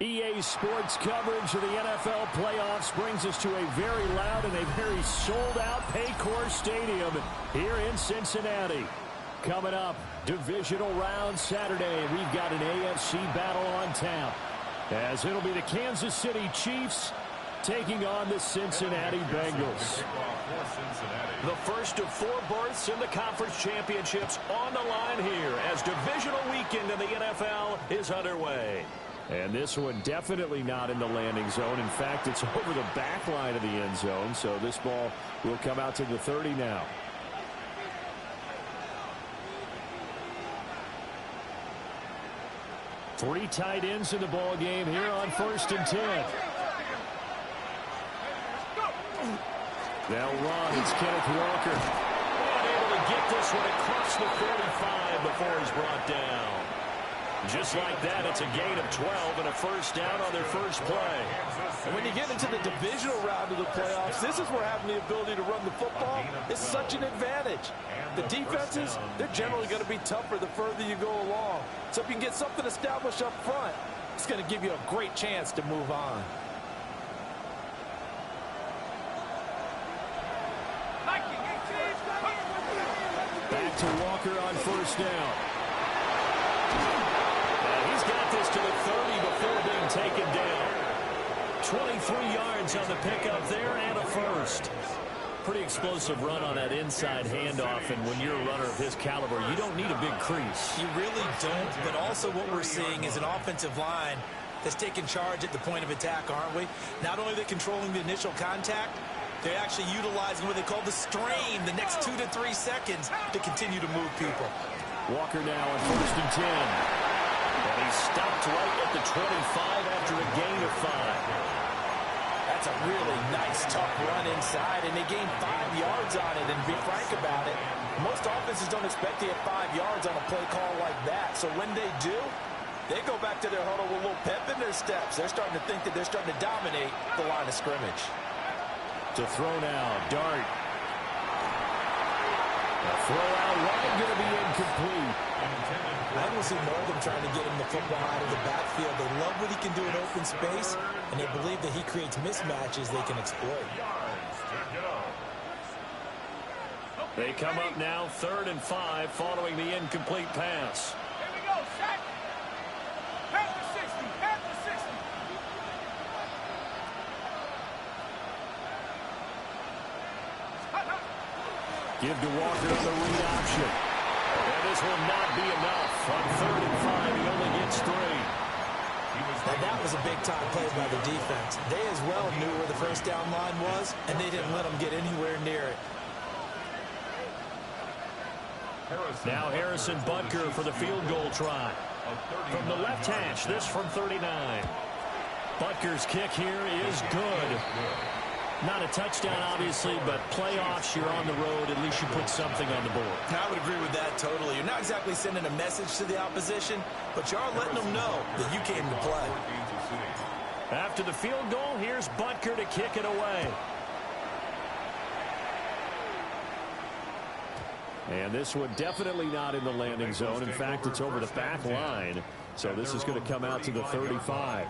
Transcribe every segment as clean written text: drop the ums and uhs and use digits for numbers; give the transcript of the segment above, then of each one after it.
EA Sports coverage of the NFL playoffs brings us to a very loud and a very sold-out Paycor Stadium here in Cincinnati. Coming up, divisional round Saturday. We've got an AFC battle on tap, as it'll be the Kansas City Chiefs taking on the Cincinnati Bengals. The first of 4 berths in the conference championships on the line here as divisional weekend in the NFL is underway. And this one definitely not in the landing zone. In fact, it's over the back line of the end zone. So this ball will come out to the 30 now. Three tight ends in the ball game here on 1st and 10. They'll run. It's Kenneth Walker. Unable to get this one across the 45 before he's brought down. Just like that, it's a gain of 12 and a first down on their first play. And when you get into the divisional round of the playoffs, this is where having the ability to run the football is such an advantage. The defenses, they're generally going to be tougher the further you go along. So if you can get something established up front, it's going to give you a great chance to move on. Back to Walker on first down. He's got this to the 30 before being taken down. 23 yards on the pickup there and a first. Pretty explosive run on that inside handoff, and when you're a runner of his caliber, you don't need a big crease. You really don't, but also what we're seeing is an offensive line that's taking charge at the point of attack, aren't we? Not only are they controlling the initial contact, they're actually utilizing what they call the strain, the next 2 to 3 seconds to continue to move people. Walker now on 1st and 10. And he stopped right at the 25 after a gain of 5. That's a really nice, tough run inside, and they gained 5 yards on it. And to be frank about it, most offenses don't expect to get 5 yards on a play call like that. So when they do, they go back to their huddle with a little pep in their steps. They're starting to think that they're starting to dominate the line of scrimmage. To throw now, Dart. A throw out wide, going to be incomplete. I don't see more of them trying to get him the football out of the backfield. They love what he can do in open space, and they believe that he creates mismatches they can exploit. They come up now 3rd and 5 following the incomplete pass. Here we go, Shaq. Pass to 60. Pass to 60. Give to Walker on the read option. And this will not be enough. On 3rd and 5, he only gets 3. And that was a big-time play by the defense. They as well knew where the first down line was, and they didn't let them get anywhere near it. Now Harrison Butker for the field goal try. From the left hash, this from 39. Butker's kick here is good. Not a touchdown, obviously, but playoffs, you're on the road. At least you put something on the board. I would agree with that totally. You're not exactly sending a message to the opposition, but you are letting them know that you came to play. After the field goal, here's Butker to kick it away. And this one definitely not in the landing zone. In fact, it's over the back line. So this is going to come out to the 35.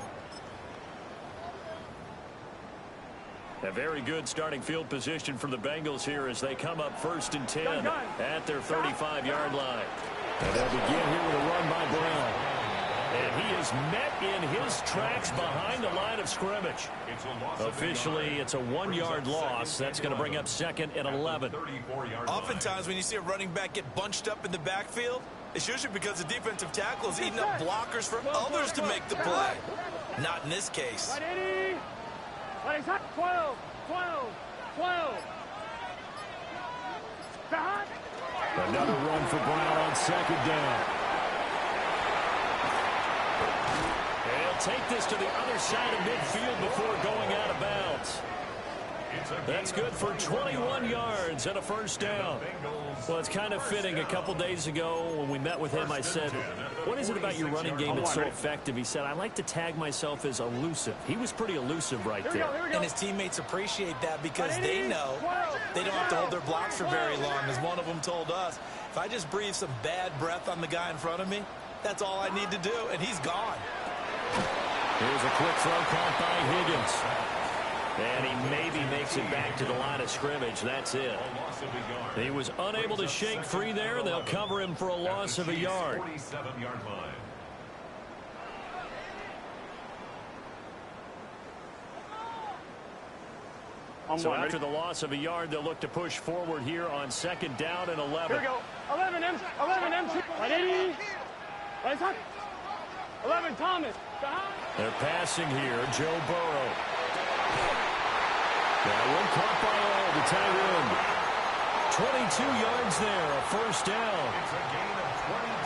A very good starting field position for the Bengals here as they come up 1st and 10 at their 35-yard line. And they'll begin here with a run by Brown. And he is met in his tracks behind the line of scrimmage. Officially, it's a 1-yard loss. That's going to bring up 2nd and 11. Oftentimes when you see a running back get bunched up in the backfield, it's usually because the defensive tackle is eating up blockers for others to make the play. Not in this case. 12, 12, 12. Another run for Brown on 2nd down. And he'll take this to the other side of midfield before going out of bounds. That's good for 21 yards and a 1st down. Well, it's kind of fitting. A couple days ago when we met with him, I said, what is it about your running game that's so effective? He said, I like to tag myself as elusive. He was pretty elusive right there. And his teammates appreciate that because they know they don't have to hold their blocks for very long. As one of them told us, if I just breathe some bad breath on the guy in front of me, that's all I need to do, and he's gone. Here's a quick throw caught by Higgins. And he maybe makes it back to the line of scrimmage. That's it. He was unable to shake free there, and they'll cover him for a loss of a yard. So after the loss of a yard, they'll look to push forward here on 2nd down and 11. Here we go. 11 M. 180. 11 Thomas. They're passing here. Joe Burrow. That one caught by all, the tight end. 22 yards there, a 1st down.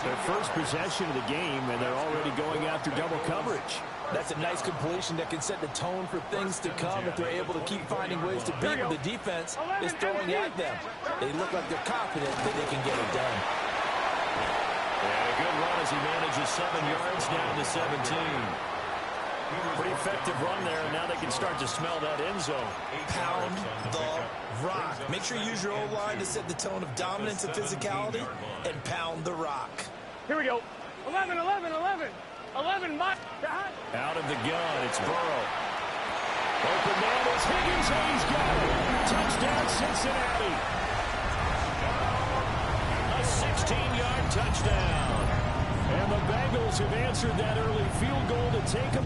Their first possession of the game, and they're already going after double coverage. That's a nice completion that can set the tone for things to come if they're able to keep finding ways to beat what the defense is throwing at them. They look like they're confident that they can get it done. And a good run as he manages 7 yards down to 17. Pretty effective run there, and now they can start to smell that end zone. Pound the rock. Make sure you use your O-line to set the tone of dominance and physicality, and pound the rock. Here we go. 11. 11, Mike. Out of the gun, it's Burrow. Open man is Higgins, and he's got it. Touchdown, Cincinnati. A 16-yard touchdown. And the Bengals have answered that early field goal to take them.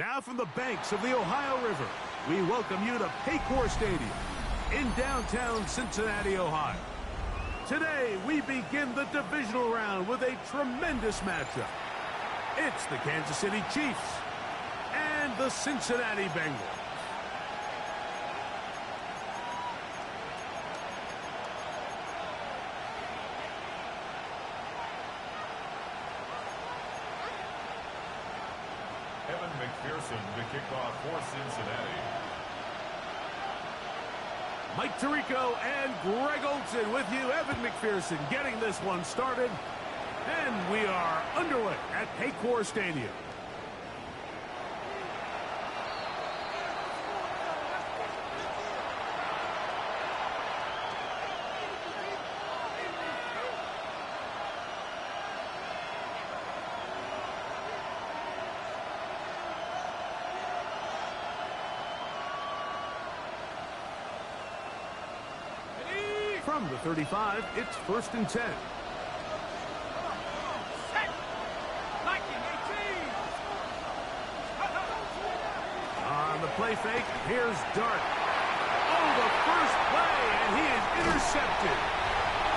Now from the banks of the Ohio River, we welcome you to Paycor Stadium in downtown Cincinnati, Ohio. Today, we begin the divisional round with a tremendous matchup. It's the Kansas City Chiefs and the Cincinnati Bengals. Evan McPherson to kick off for Cincinnati. Mike Tirico and Greg Olsen with you. Evan McPherson getting this one started. And we are underway at Paycor Stadium. From the 35, it's 1st and 10. On the play fake, here's Dart. Oh, the first play, and he is intercepted.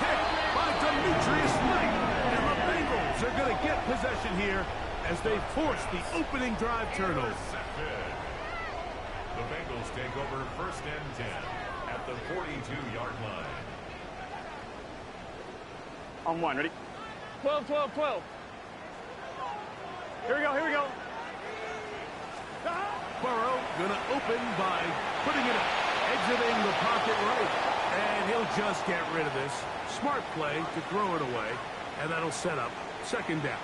Picked by Demetrius Knight. And the Bengals are going to get possession here as they force the opening drive turnover. The Bengals take over 1st and 10 at the 42-yard line. On one, ready? 12, 12, 12. Here we go, here we go. Burrow going to open by putting it up, exiting the pocket right. And he'll just get rid of this. Smart play to throw it away, and that'll set up 2nd down.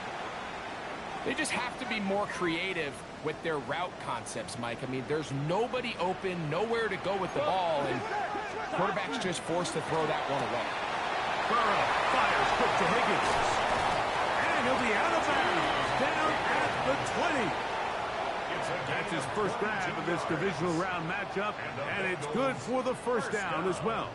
They just have to be more creative with their route concepts, Mike. I mean, there's nobody open, nowhere to go with the ball, and quarterback's just forced to throw that one away. Burrow fires quick to Higgins. And he'll be out of bounds, down at the 20. That's his first grab of this divisional round matchup, and it's good for the 1st down as well.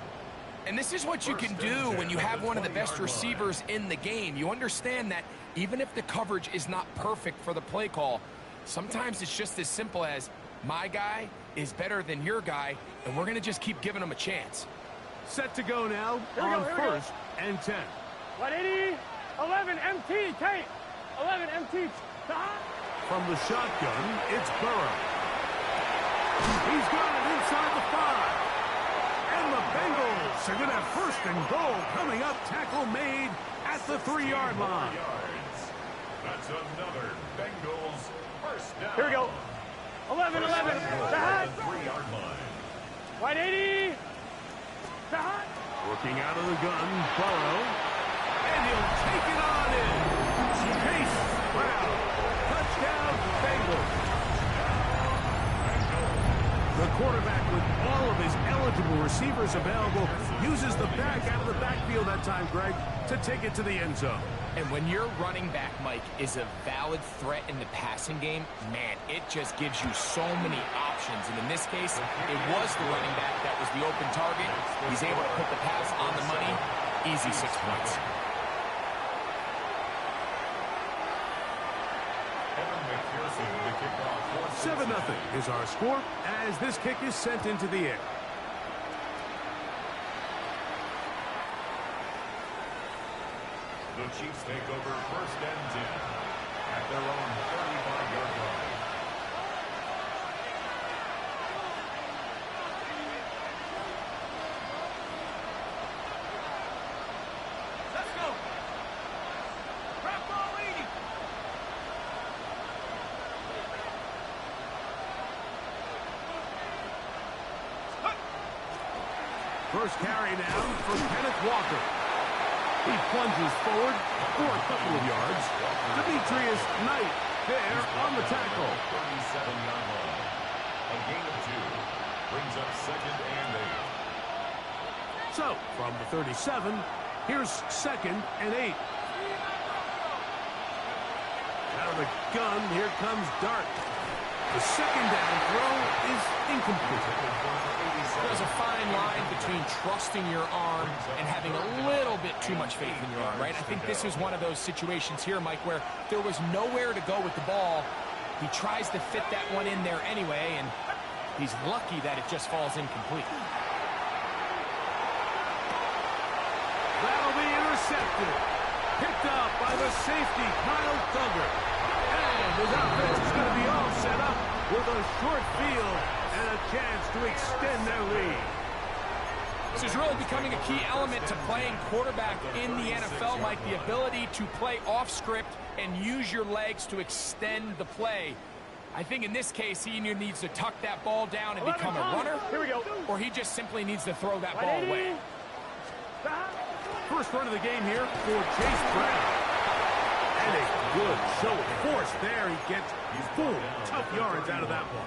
And this is what you can do when you have one of the best receivers in the game. You understand that even if the coverage is not perfect for the play call, sometimes it's just as simple as my guy is better than your guy, and we're going to just keep giving him a chance. Set to go now on 1st and 10. 180, 11, MT, Kate. 11, MT. From the shotgun, it's Burrow. He's got it inside the 5. And the Bengals are going to have 1st and goal coming up. Tackle made at the 3-yard line. That's another Bengals 1st down. Here we go. 11, 11. At the 3-yard line. 180. Working out of the gun, Burrow. And he'll take it on in. Chase Brown. Touchdown, Bengals. The quarterback, with all of his eligible receivers available, uses the back out of the backfield that time, Greg, to take it to the end zone. And when your running back, Mike, is a valid threat in the passing game, man, it just gives you so many options. And in this case, it was the running back that was the open target. He's able to put the pass on the money. Easy 6 points. 7-0 is our score as this kick is sent into the air. The Chiefs take over 1st and 10 at their own 35-yard line. Let's go. Crap ball 80. First carry now for Kenneth Walker. He plunges forward for a couple of yards. Demetrius Knight there on the tackle. 37-yard line. A gain of 2 brings up 2nd and 8. So, from the 37, here's 2nd and 8. Out of the gun, here comes Dart. The 2nd down throw is incomplete. There's a fine line between trusting your arm and having a little bit too much faith in your arm, right? I think this is one of those situations here, Mike, where there was nowhere to go with the ball, He tries to fit that one in there anyway, and he's lucky that it just falls incomplete. That'll be intercepted. Picked up by the safety, Kyle Duggar. And his offense is going to be all set up with a short field and a chance to extend their lead. This is really becoming a key element to playing quarterback in the NFL, Mike, the ability to play off script and use your legs to extend the play. I think in this case, he either needs to tuck that ball down and become a runner, or he just simply needs to throw that ball away. First run of the game here for Chase Brown. And a good show of force there. He gets 4 tough yards out of that one.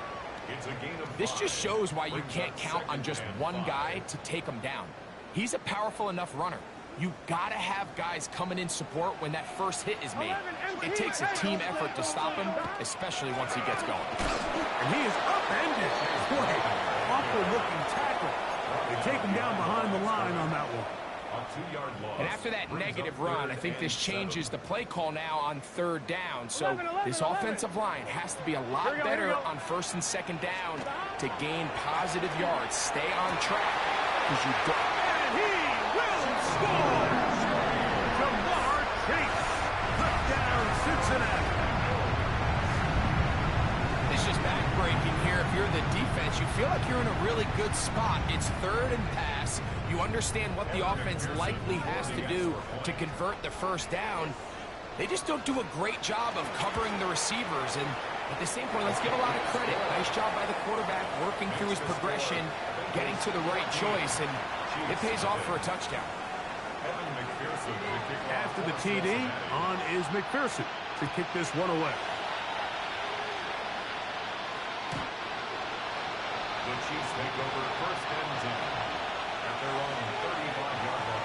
This just shows why you can't count on just one guy to take him down. He's a powerful enough runner. You gotta have guys coming in support when that first hit is made. It takes a team effort to stop him, especially once he gets going. And he is upended. Boy, awful looking tackle. They take him down behind the line on that one. And after that negative run, I think this changes the play call now on 3rd down. So this offensive line has to be a lot better on 1st and 2nd down to gain positive yards. Stay on track. Because you don't. And he will score! Jamar Chase. Touchdown, Cincinnati. It's just back-breaking here. If you're the defense, you feel like you're in a really good spot. It's 3rd and pass. You understand what the offense likely has to do to convert the 1st down. They just don't do a great job of covering the receivers. And at the same point, let's give a lot of credit. Nice job by the quarterback working through his progression, getting to the right choice, and it pays off for a touchdown. After the TD, on is McPherson to kick this one away. The Chiefs take over 1st and 10 at their own 35-yard line.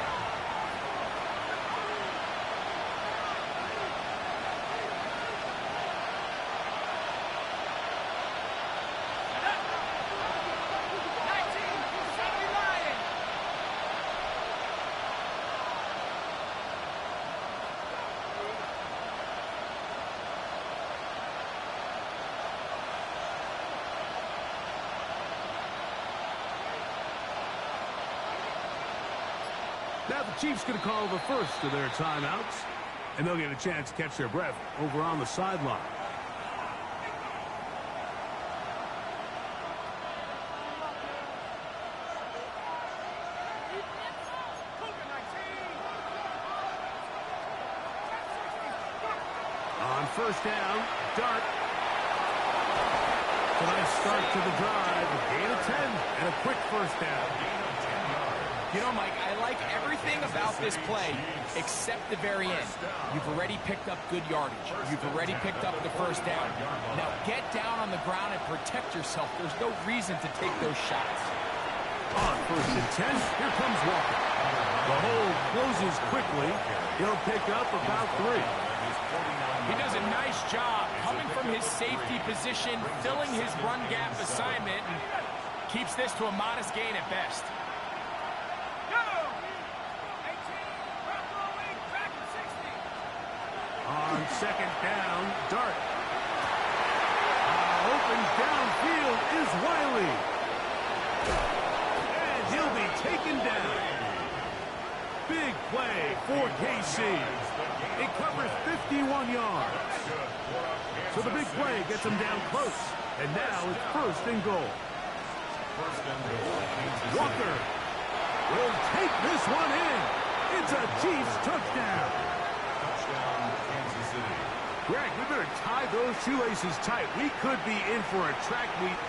Now the Chiefs going to call the first of their timeouts, and they'll get a chance to catch their breath over on the sideline. On 1st down, Dart. So nice start to the drive. A gain of 10 and a quick 1st down. You know, Mike, I like everything about this play except the very end. You've already picked up good yardage. You've already picked up the 1st down. Now get down on the ground and protect yourself. There's no reason to take those shots. On 1st and 10, here comes Walker. The hole closes quickly. He'll pick up about 3. He does a nice job coming from his safety position, filling his run gap assignment, and keeps this to a modest gain at best. On 2nd down, Dart. Open downfield is Wiley. And he'll be taken down. Big play for KC. It covers 51 yards. So the big play gets him down close. And now it's 1st and goal. Walker will take this one in. It's a Chiefs touchdown. Greg, we better tie those shoelaces tight. We could be in for a track meet.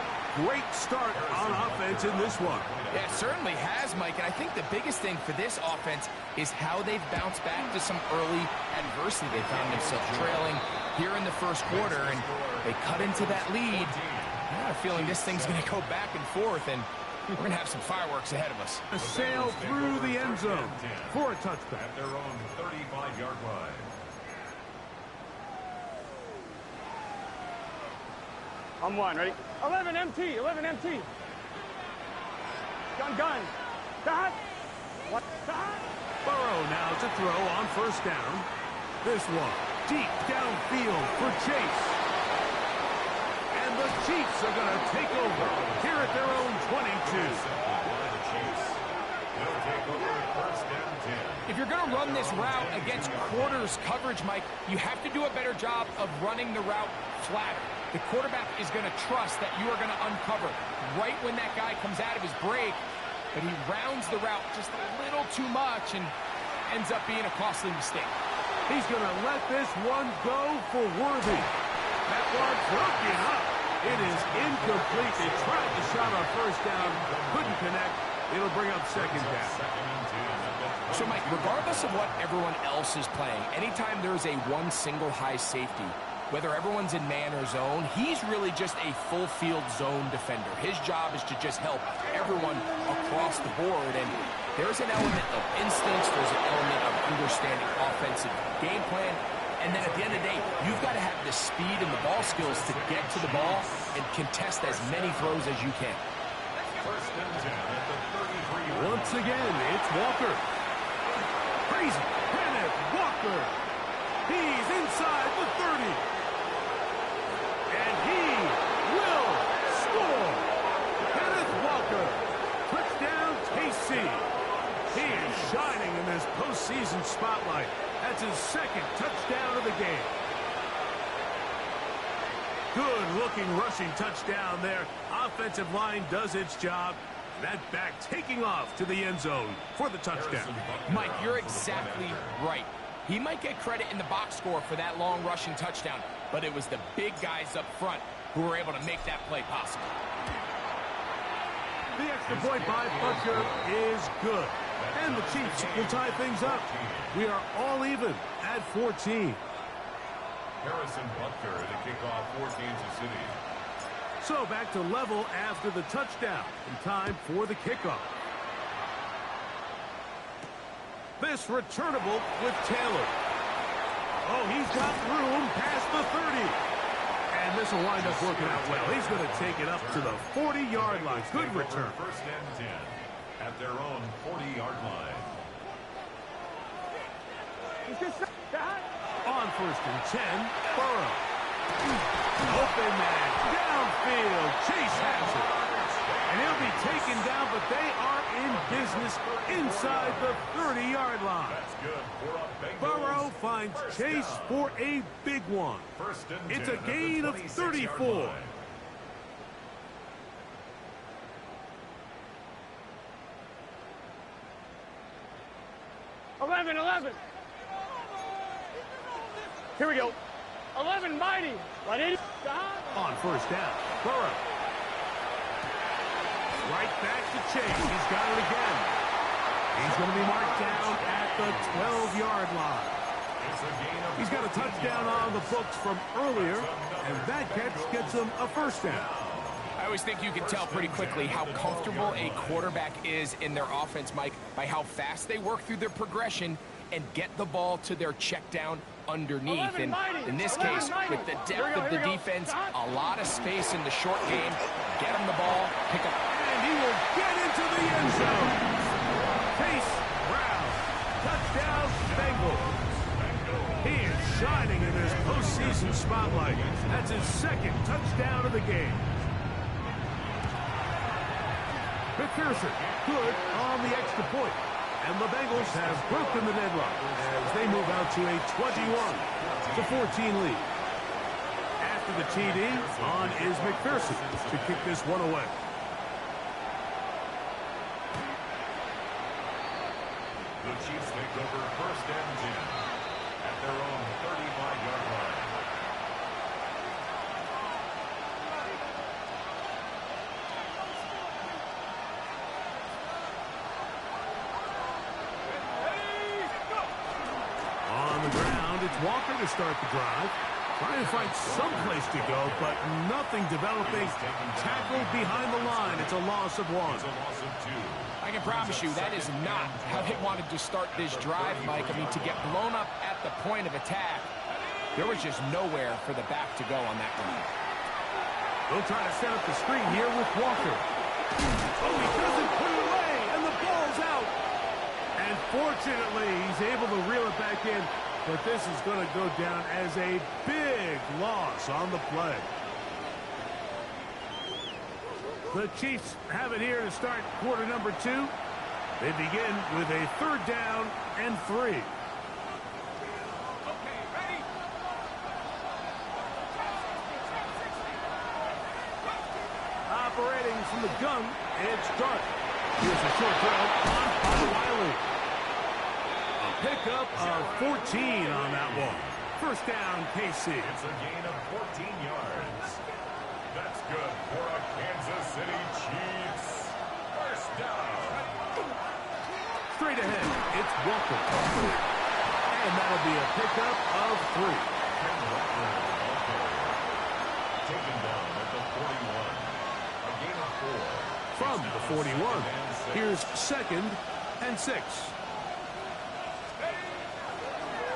Great start on offense in this one. Yeah, it certainly has, Mike. And I think the biggest thing for this offense is how they've bounced back to some early adversity. They found themselves trailing here in the 1st quarter, and they cut into that lead. I have a feeling this thing's going to go back and forth, and we're going to have some fireworks ahead of us. A sail through the end zone for a touchdown. At their own 35-yard line. On 1, ready? 11 MT, 11 MT. Gun. Dot. What? Dot. Burrow now to throw on 1st down. This one deep downfield for Chase. And the Chiefs are going to take over here at their own 22. If you're going to run this route against quarters coverage, Mike, you have to do a better job of running the route flatter. The quarterback is going to trust that you are going to uncover right when that guy comes out of his break, but he rounds the route just a little too much and ends up being a costly mistake. He's going to let this one go for Worthy. That one broken up. It is incomplete. They tried the shot on first down, couldn't connect. It'll bring up second down. So, Mike, regardless of what everyone else is playing, anytime there's a one single high safety, whether everyone's in man or zone, he's really just a full field zone defender. His job is to just help everyone across the board, and there's an element of instincts, there's an element of understanding offensive game plan, and then at the end of the day, you've got to have the speed and the ball skills to get to the ball and contest as many throws as you can. First and 10 at the 33. Once again, it's Walker. Crazy. Kenneth Walker. He's inside the 30. And he will score. Kenneth Walker. Touchdown, KC. He is shining in this postseason spotlight. That's his second touchdown of the game. Good-looking rushing touchdown there. Offensive line does its job. That back taking off to the end zone for the touchdown. Mike, you're exactly right. He might get credit in the box score for that long rushing touchdown, but it was the big guys up front who were able to make that play possible. The extra point by Butker is good. And the Chiefs will tie things up. We are all even at 14. Harrison Butker to kick off for Kansas City. So back to level after the touchdown. And time for the kickoff. This returnable with Taylor. Oh, he's got room past the 30. And this will wind up working out well. He's going to take it up to the 40-yard line. Good return. First and 10 at their own 40-yard line. On first and 10, Burrow. Open man, downfield. Chase has it. And he'll be taken down, but they are in business inside the 30-yard line. That's good for a Bengals. Burrow finds Chase for a big one. First and 10 It's a at the gain of 26-yard 34. line. Here we go. 11 mighty. Let it. On first down, Burrow. Right back to Chase. He's got it again. He's going to be marked down at the 12-yard line. He's got a touchdown on the books from earlier, and that catch gets him a first down. I always think you can tell pretty quickly how comfortable a quarterback is in their offense, Mike, by how fast they work through their progression and get the ball to their check down underneath. And in this case, with the depth of the defense, a lot of space in the short game, get him the ball, pick up. And he will get into the end zone. Chase Brown. Touchdown, Bengals. He is shining in this postseason spotlight. That's his second touchdown of the game. McPherson, good on the extra point. And the Bengals have broken the deadlock as they move out to a 21-14 lead. After the TD, on is McPherson to kick this one away. The Chiefs take over first and 10 at their own 35-yard line. On the ground, it's Walker to start the drive. Trying to find some place to go, but nothing developing. Tackled behind the line. It's a loss of one. It's a loss of 2. I can promise you that is not how they wanted to start this drive, Mike. I mean, to get blown up at the point of attack, there was just nowhere for the back to go on that run. They'll try to set up the screen here with Walker. Oh, he doesn't put it away, and the ball's out. And fortunately, he's able to reel it back in, but this is going to go down as a big loss on the play. The Chiefs have it here to start quarter number 2. They begin with a 3rd down and 3. Operating from the gun, it's Dart. Here's a short throw on Wiley. A pickup of 14 on that one. First down, KC. It's a gain of 14 yards. That's good for a Kansas City Chiefs. First down. Straight ahead, it's Walker. And that'll be a pickup of 3. Taken down at the 41. A gain of 4. From the 41, here's 2nd and 6.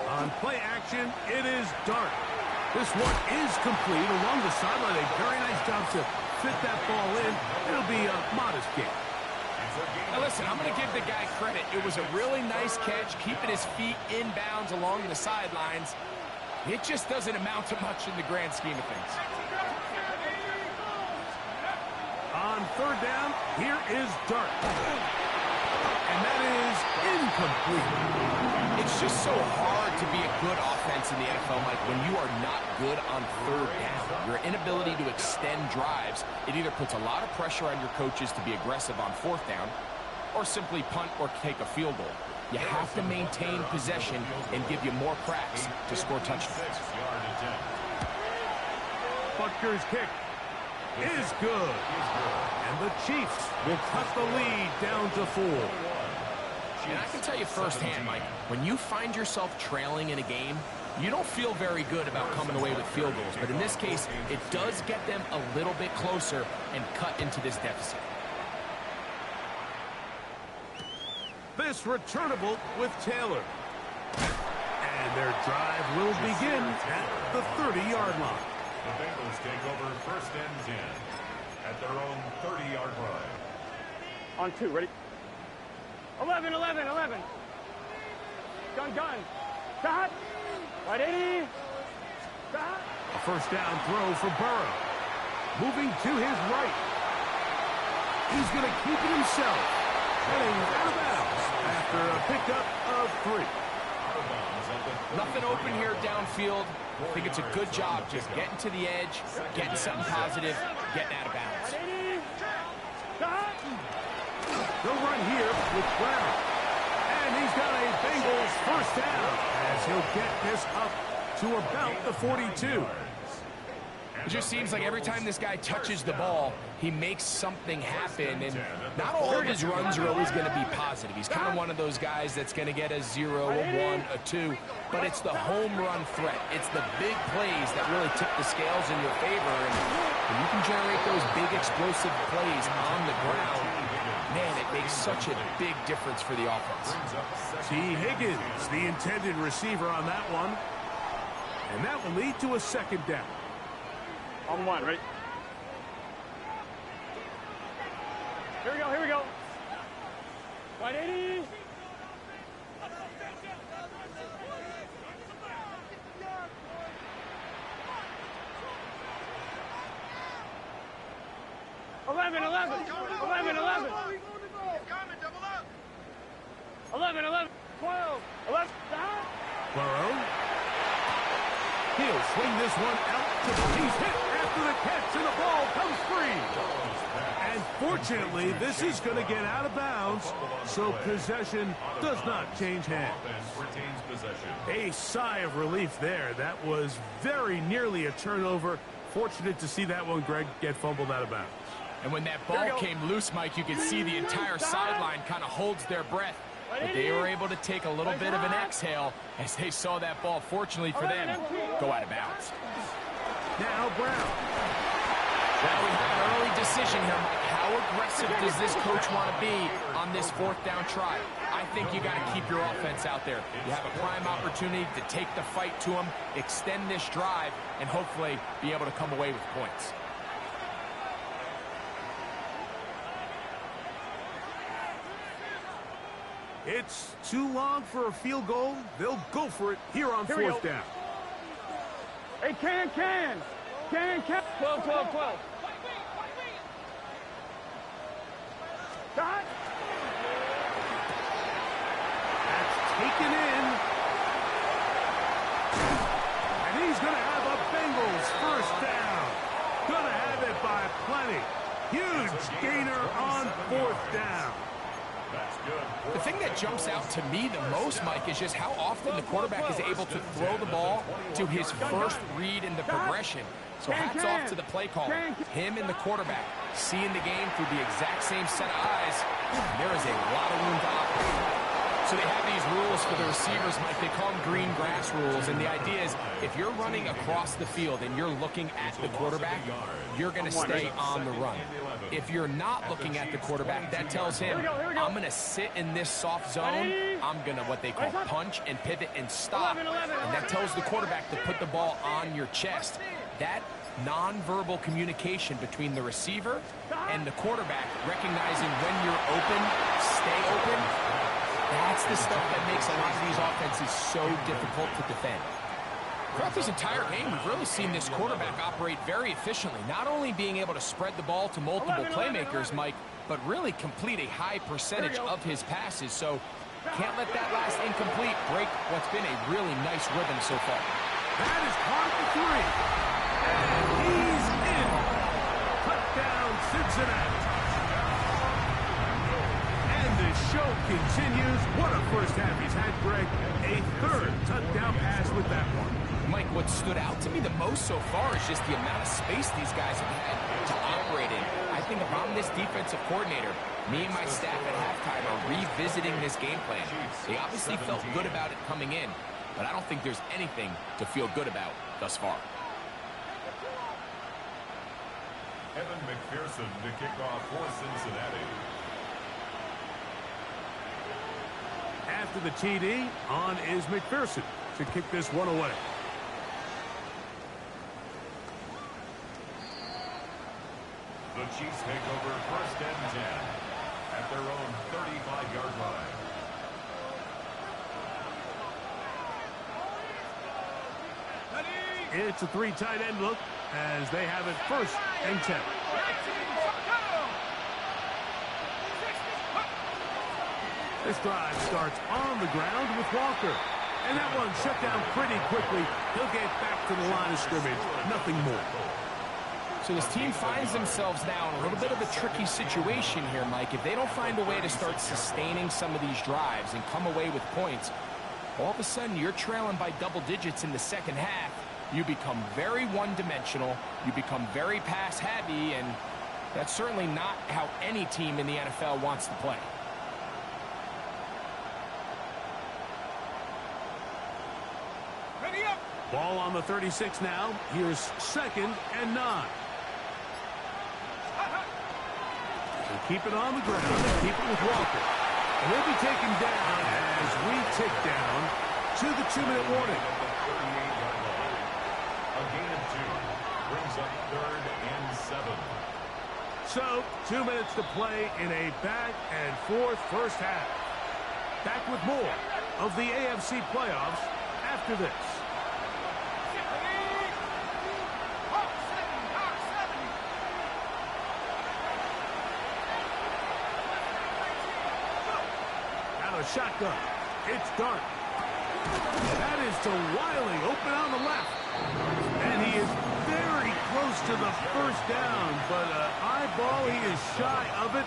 On play action, it is Dart. This one is complete along the sideline. A very nice job to fit that ball in. It'll be a modest gain. Now listen, I'm going to give the guy credit. It was a really nice catch, keeping his feet inbounds along the sidelines. It just doesn't amount to much in the grand scheme of things. On 3rd down, here is Dart. And that is incomplete. It's just so hard to be a good offense in the NFL, Mike, when you are not good on 3rd down. Your inability to extend drives, it either puts a lot of pressure on your coaches to be aggressive on 4th down or simply punt or take a field goal. You have to maintain possession and give you more cracks to score touchdowns. Butker's kick is good. And the Chiefs will cut the lead down to 4. And I can tell you firsthand, Mike, when you find yourself trailing in a game, you don't feel very good about coming away with field goals. But in this case, it does get them a little bit closer and cut into this deficit. This returnable with Taylor. And their drive will begin at the 30-yard line. The Bengals take over 1st and 10 at their own 30-yard line. On 2, ready? 11, 11, 11. Gun. Shot. Right 80. Shot. A first down throw for Burrow. Moving to his right. He's going to keep it himself. Heading out of bounds after a pickup of 3. Nothing open here downfield. I think it's a good job just getting to the edge, getting something positive, getting out of bounds. They'll run here with Brown. And he's got a Bengals first down as he'll get this up to about the 42. It just seems like every time this guy touches the ball, he makes something happen. And not all of his runs are always going to be positive. He's kind of one of those guys that's going to get a 0, a 1, a 2. But it's the home run threat. It's the big plays that really tip the scales in your favor. And when you can generate those big explosive plays on the ground, man, it makes such a big difference for the offense. T. Higgins, the intended receiver on that one. And that will lead to a 2nd down. On 1, ready? Here we go. Right 80. Eleven. 12. 11. Burrow. He'll swing this one out to the He's hit after the catch, and the ball comes free. And fortunately, this is going to get out of bounds, so possession does not change hands. A sigh of relief there. That was very nearly a turnover. Fortunate to see that one, Greg, get fumbled out of bounds. And when that ball came loose, Mike, you could see the entire sideline kind of holds their breath. But they were able to take a little bit of an exhale as they saw that ball, fortunately for them, go out of bounds. Now Brown. Now we have an early decision here, Mike. How aggressive does this coach want to be on this 4th down try? I think you got to keep your offense out there. You have a prime opportunity to take the fight to them, extend this drive, and hopefully be able to come away with points. It's too long for a field goal. They'll go for it here on 4th down. Hey, can. 12. That's taken in. And he's going to have a Bengals first down. Going to have it by plenty. Huge gainer on 4th down. The thing that jumps out to me the most, Mike, is just how often the quarterback is able to throw the ball to his first read in the progression. So hats off to the play caller. Him and the quarterback seeing the game through the exact same set of eyes. There is a lot of room to operate. So they have these rules for the receivers, Mike. They call them green grass rules. And the idea is if you're running across the field and you're looking at the quarterback, you're going to stay on the run. If you're not looking at the quarterback, that tells him, I'm going to sit in this soft zone. I'm going to what they call punch and pivot and stop. And that tells the quarterback to put the ball on your chest. That nonverbal communication between the receiver and the quarterback, recognizing when you're open, stay open, that's the stuff that makes a lot of these offenses so difficult to defend. Throughout this entire game, we've really seen this quarterback operate very efficiently, not only being able to spread the ball to multiple playmakers, Mike, but really complete a high percentage of his passes. So can't let that last incomplete break what's been a really nice rhythm so far. That is caught for 3. And he's in. Touchdown, Cincinnati. And the show continues. What a first half he's had, Greg. A 3rd touchdown pass with that one. Mike, what stood out to me the most so far is just the amount of space these guys have had to operate in. I think if I'm this defensive coordinator, me and my staff at halftime are revisiting this game plan. They obviously felt good about it coming in, but I don't think there's anything to feel good about thus far. Evan McPherson to kick off for Cincinnati. After the TD, on is McPherson to kick this one away. The Chiefs take over 1st and 10 at their own 35-yard line. It's a 3 tight end look as they have it 1st and 10. This drive starts on the ground with Walker. And that one shut down pretty quickly. He'll get back to the line of scrimmage. Nothing more. So this team finds themselves now in a little bit of a tricky situation here, Mike. If they don't find a way to start sustaining some of these drives and come away with points, all of a sudden you're trailing by double digits in the second half. You become very one-dimensional. You become very pass-heavy, and that's certainly not how any team in the NFL wants to play. Ready up. Ball on the 36 now. Here's 2nd and 9. And keep it on the ground and keep it with Walker. And he'll be taken down as we tick down to the 2-minute warning. A gain of 2 brings up 3rd and 7. So 2 minutes to play in a back and forth first half. Back with more of the AFC playoffs after this. Out of shotgun. It's Dart. That is to Wiley, open on the left. And he is very close to the first down, but eyeball, he is shy of it.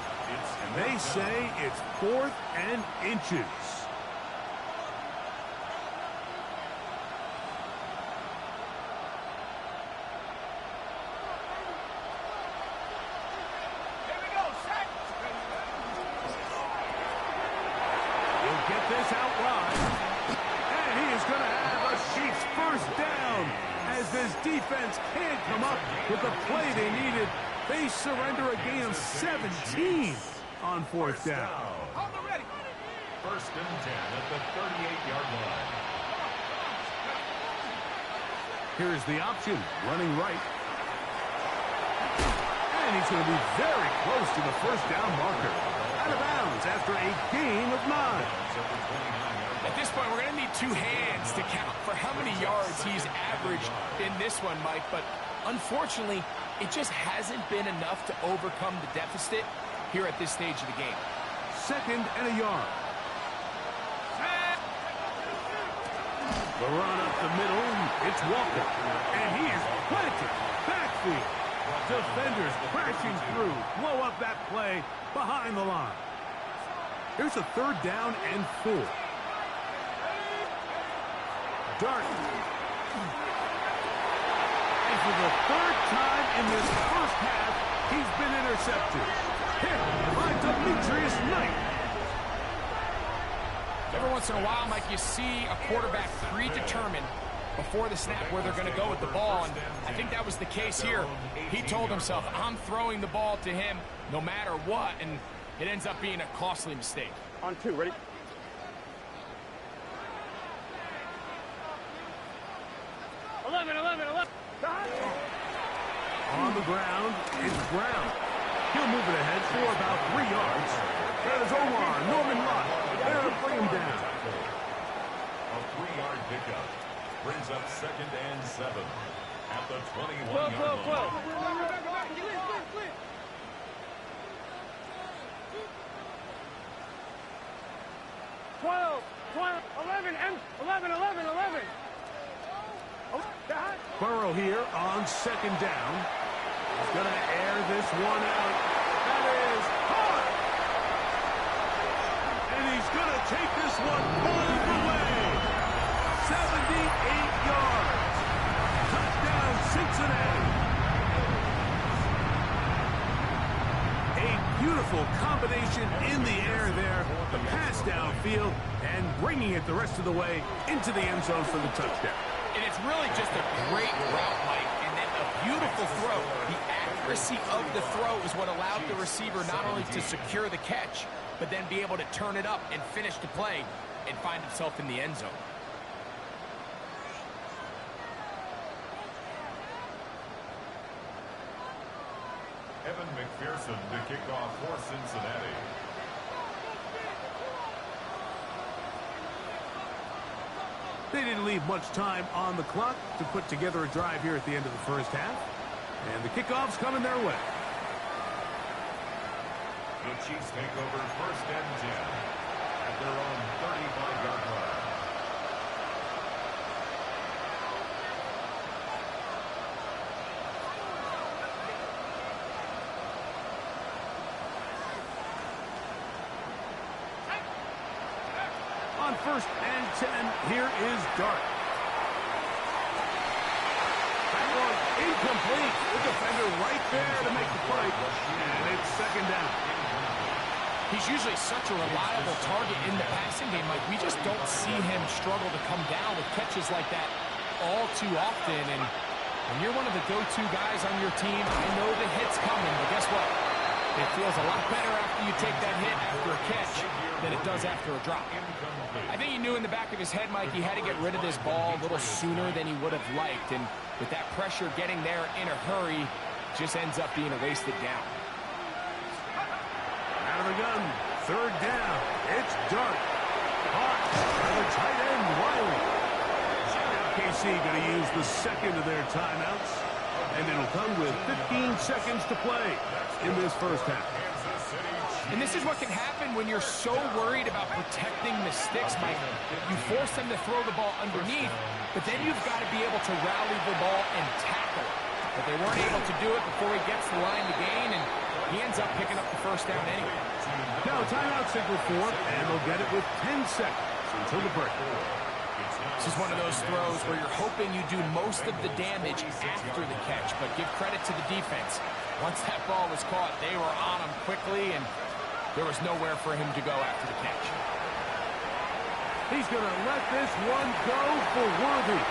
And they say it's 4th and inches. Get this out wide. And he is going to have a Chiefs first down as this defense can't come up with the play they needed. They surrender a gain of 17 on 4th down. Hold it ready. 1st and 10 at the 38-yard line. Here's the option, running right. And he's going to be very close to the first down marker. Out of bounds after a gain of 9. At this point, we're going to need 2 hands to count for how many yards he's averaged in this one, Mike. But unfortunately, it just hasn't been enough to overcome the deficit here at this stage of the game. 2nd and a yard. The run up the middle, it's Walker, and he is planted. Backfield. Defenders crashing through, blow up that play behind the line. Here's a 3rd down and 4. Dart. And for the 3rd time in this first half, he's been intercepted. Hit by Demetrius Knight. Every once in a while, Mike, you see a quarterback predetermined before the snap where they're going to go with the ball, and I think that was the case here. He told himself, I'm throwing the ball to him no matter what, and it ends up being a costly mistake. On 2, ready? On the ground is Brown. He'll move it ahead for about 3 yards. There's Omar Norman Lott there to bring him down. A 3-yard pickup brings up 2nd and 7 at the 21-yard line. 12, 11. Burrow here on 2nd down. He's going to air this one out. That is hard. And he's going to take this one all the way. 78 yards. Touchdown, Cincinnati. A beautiful combination in the air there. The pass downfield and bringing it the rest of the way into the end zone for the touchdown. And it's really just a great route, Mike, and then a beautiful throw. The accuracy of the throw is what allowed the receiver not only to secure the catch, but then be able to turn it up and finish the play and find himself in the end zone. Evan McPherson to kick off for Cincinnati. They didn't leave much time on the clock to put together a drive here at the end of the first half. And the kickoff's coming their way. The Chiefs take over 1st and 10 at their own 35-yard line. On 1st and 10, here is Dart. That one incomplete. The defender right there to make the play. And it's 2nd down. He's usually such a reliable target in the passing game. Like, we just don't see him struggle to come down with catches like that all too often. And when you're one of the go-to guys on your team, I know the hit's coming, but guess what? It feels a lot better after you take that hit after a catch than it does after a drop. I think he knew in the back of his head, Mike, he had to get rid of this ball a little sooner than he would have liked. And with that pressure getting there in a hurry, just ends up being a wasted down. Out of the gun, 3rd down. It's Dart. Hart by the tight end, Wiley. KC going to use the 2nd of their timeouts. And it'll come with 15 seconds to play in this first half. And this is what can happen when you're so worried about protecting the sticks, Mike. You force them to throw the ball underneath, but then you've got to be able to rally the ball and tackle it. But they weren't able to do it before he gets the line to gain, and he ends up picking up the 1st down anyway. Now timeout signal 4, and they'll get it with 10 seconds until the break. This is one of those throws where you're hoping you do most of the damage after the catch, but give credit to the defense. Once that ball was caught, they were on him quickly, and there was nowhere for him to go after the catch. He's going to let this one go for Worthy.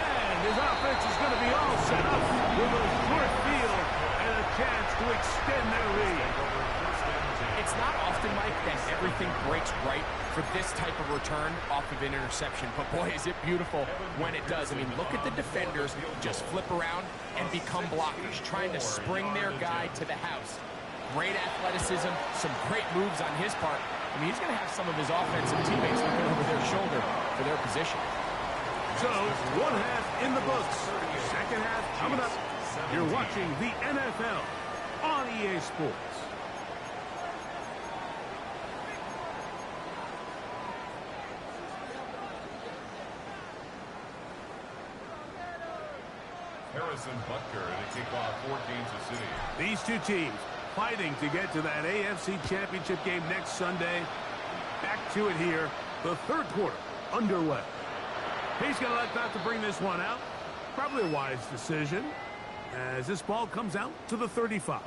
And his offense is going to be all set up with a short field and a chance to extend their lead. It's not often, Mike, that everything breaks right for this type of return off of an interception. But, boy, is it beautiful when it does. I mean, look at the defenders just flip around and become blockers, trying to spring their guy to the house. Great athleticism, some great moves on his part. I mean, he's going to have some of his offensive teammates looking over their shoulder for their position. So, one half in the books. Second half coming up. You're watching the NFL on EA Sports. Harrison Butker to kick off for Kansas City. These two teams fighting to get to that AFC Championship game next Sunday. Back to it here. The third quarter underway. He's going to let that to bring this one out. Probably a wise decision as this ball comes out to the 35.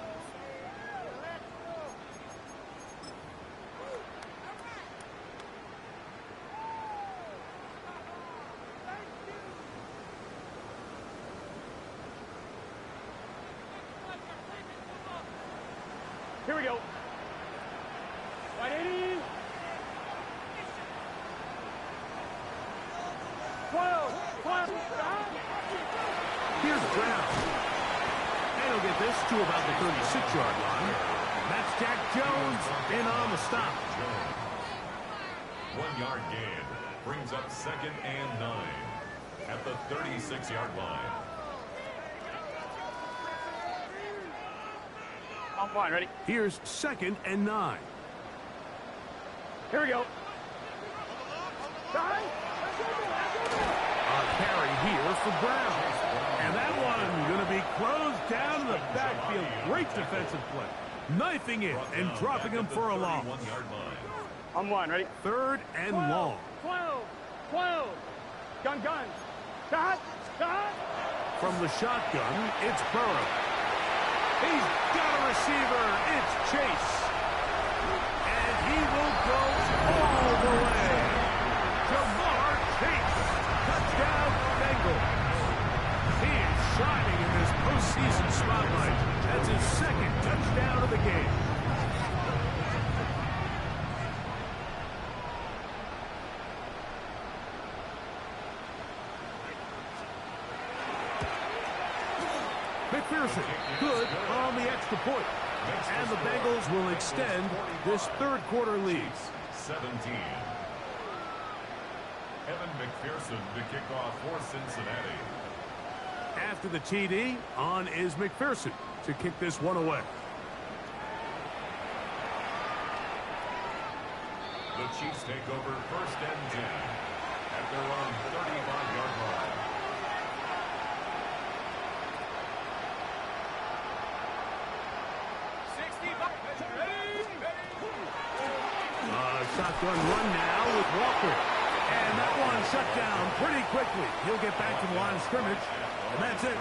Here we go. 180. 12. Here's Brown. And he'll get this to about the 36-yard line. That's Jack Jones in on the stop. 1 yard gain brings up 2nd and 9 at the 36-yard line. On one, ready? Here's 2nd and 9. Here we go. A carry here for Brown. And that one going to be closed down in the backfield. Great defensive play. Knifing it and dropping him for a loss. 1-yard line. On one, ready? 3rd and long. 12. Gun. Shot. From the shotgun, it's Burrow. He's got a receiver. It's Chase. And he will go all the way. Jamar Chase. Touchdown, Bengals. He is shining in this postseason spotlight. That's his 2nd touchdown of the game. McPherson, good on the extra point. And the Bengals will extend this third quarter lead. 17. Evan McPherson to kick off for Cincinnati. After the TD, on is McPherson to kick this one away. The Chiefs take over 1st and 10 at their own 35-yard line. Shotgun run now with Walker. And that one shut down pretty quickly. He'll get back to the line of scrimmage. And that's it.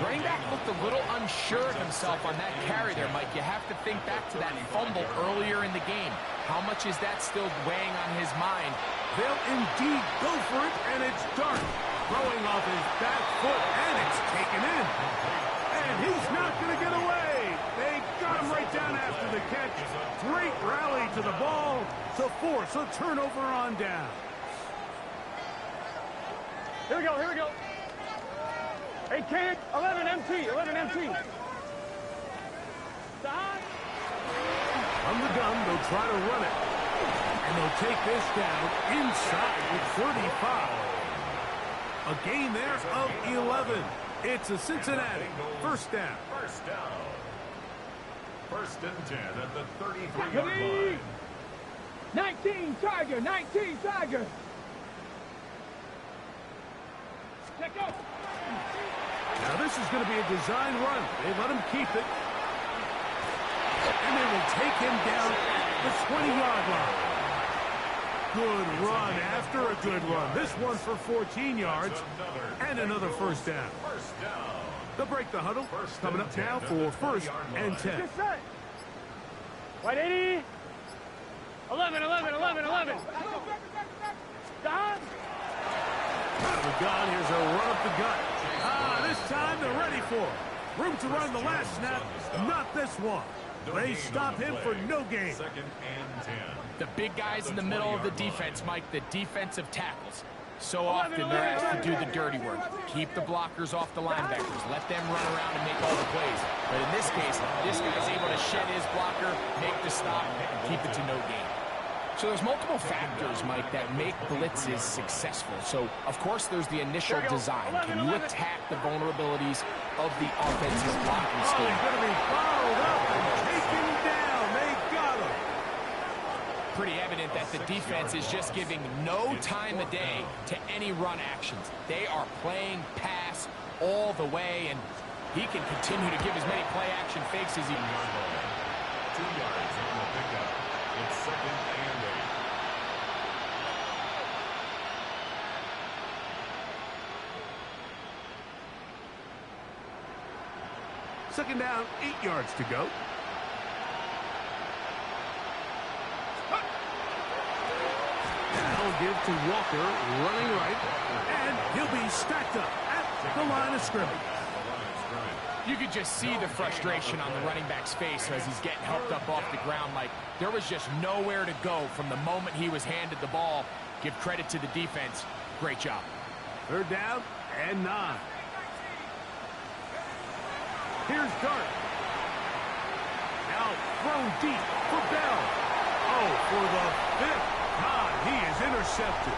Running back looked a little unsure of himself on that carry there, Mike. You have to think back to that fumble earlier in the game. How much is that still weighing on his mind? They'll indeed go for it, and it's Dart throwing off his back foot, and it's taken in. And he's not going to get away. They got him right down after the catch. Great rally to the ball to force a turnover on down. Here we go. Hey, kid, 11 MT. Stop. From the gun, they'll try to run it. And they'll take this down inside with 35. A gain there of 11. It's a Cincinnati first down. 1st and 10 at the 33-yard line. 19 Tiger. Check out. Now this is going to be a design run. They let him keep it. And they will take him down at the 20-yard line. Good run after a good run. This one for 14 yards and another first down. They'll break the huddle. Coming up now for 1st and 10. 180. 11. Stop. Out of the gun, here's a run up the gut. This time they're ready for it. Room to run the last snap, not this one. They stop him for no gain. 2nd and 10. The big guys in the middle of the defense, Mike, the defensive tackles. So often they're asked to do the dirty work. Keep the blockers off the linebackers. Let them run around and make all the plays. But in this case, this guy's able to shed his blocker, make the stop, and keep it to no gain. So there's multiple factors, Mike, that make blitzes successful. So, of course, there's the initial design. Can you attack the vulnerabilities of the offense's blocking scheme? He's going to be fouled up and taken down. They got him. Pretty evident that the defense is just giving no time of day to any run actions. They are playing pass all the way, and he can continue to give as many play-action fakes as he... 2 yards on the pickup. It's 2nd and 8. Second down, 8 yards to go. That'll give to Walker, running right, and he'll be stacked up at the line of scrimmage. You could just see the frustration on the running back's face as he's getting helped up off the ground. Like, there was just nowhere to go from the moment he was handed the ball. Give credit to the defense. Great job. Third down and 9. Here's Dart. Now thrown deep for Bell. Oh, for the 5th time, he is intercepted.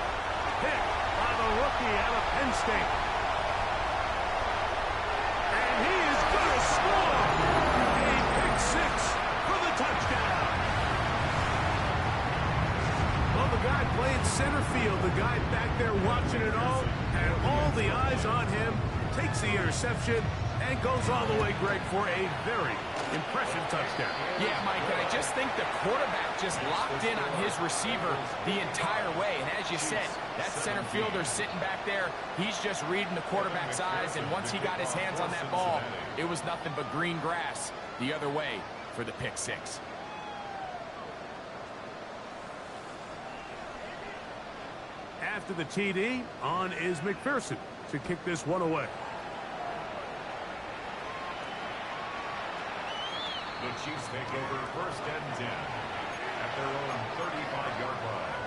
Picked by the rookie out of Penn State. And he is going to score. A pick 6 for the touchdown. Well, the guy playing center field, the guy back there watching it all, and all the eyes on him, takes the interception and goes all the way, Greg, for a very impressive touchdown. Yeah, Mike, and I just think the quarterback just locked in on his receiver the entire way. And as you said, that center fielder sitting back there, he's just reading the quarterback's eyes. And once he got his hands on that ball, it was nothing but green grass the other way for the pick 6. After the TD, on is McPherson to kick this one away. The Chiefs take over 1st and 10 at their own 35-yard line.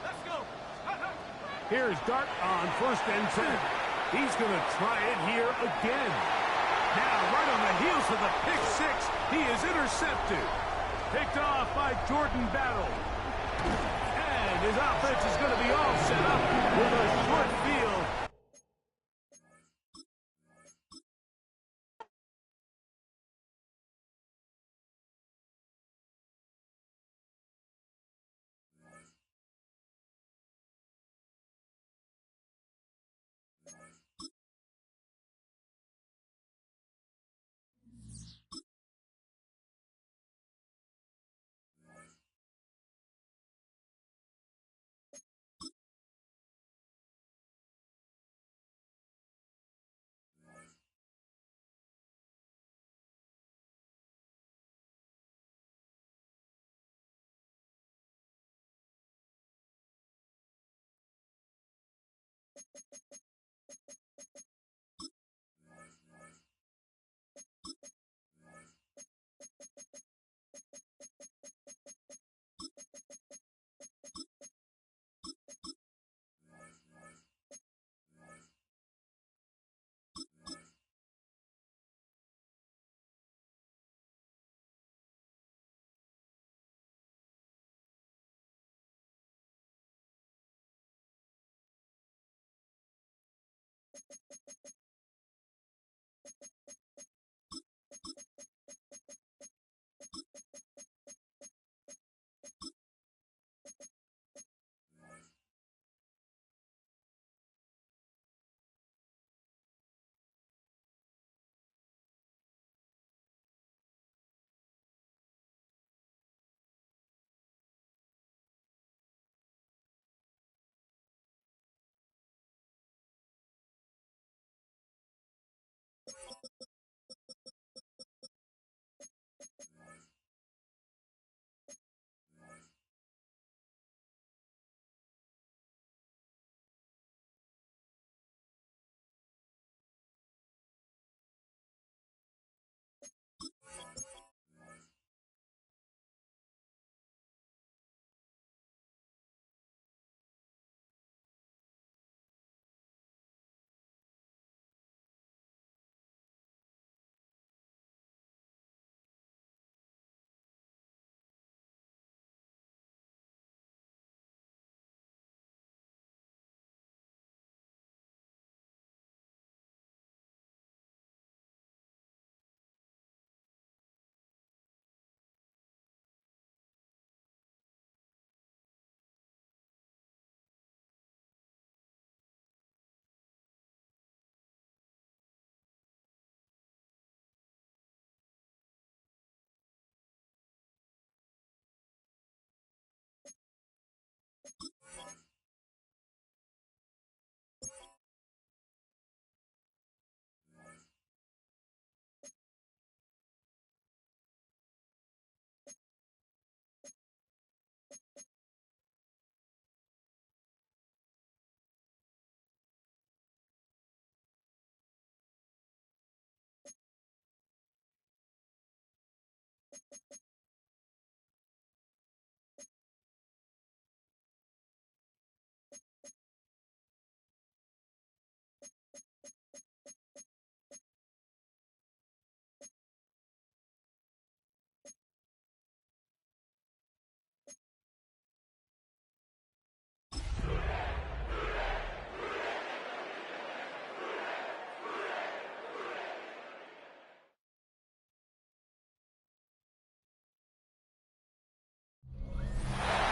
Let's go. Here's Dart on 1st and 10. He's going to try it here again. Now, right on the heels of the pick 6, he is intercepted. Picked off by Jordan Battle. And his offense is going to be all set up with a short field.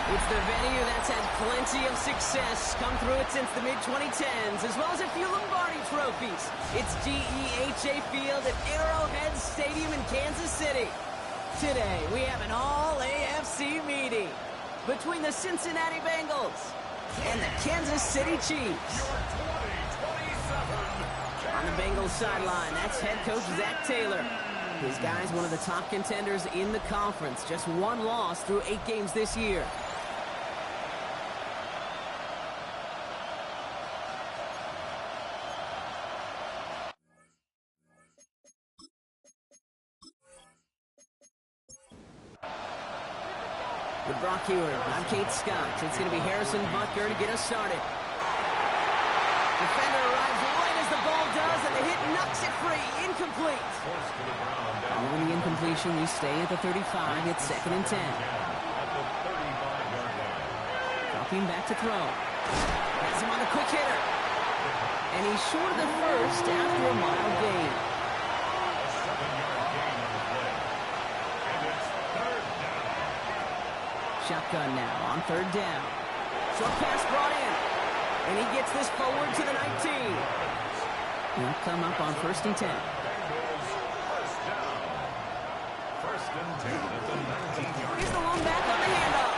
It's the venue that's had plenty of success, come through it since the mid-2010s, as well as a few Lombardi trophies. It's GEHA Field at Arrowhead Stadium in Kansas City. Today, we have an all-AFC meeting between the Cincinnati Bengals and the Kansas City Chiefs. On the Bengals sideline, that's head coach Zach Taylor. His guy's one of the top contenders in the conference. Just one loss through 8 games this year. With Brock Hewitt, I'm Kate Scott. It's going to be Harrison Butker to get us started. Defender arrives right as the ball does, and the hit knocks it free. Incomplete. Following the incompletion, we stay at the 35. It's 2nd and 10. Dropping back to throw. Has him on the quick hitter. And he's short of the first after a mild gain. Shotgun now on 3rd down. Short pass brought in. And he gets this forward to the 19. He'll come up on 1st and 10. Here's the lone back on the handoff.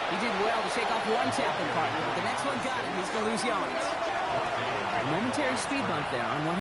He did well to shake off one tackle partner, but the next one got him. He's going to lose yards. A momentary speed bump there on one.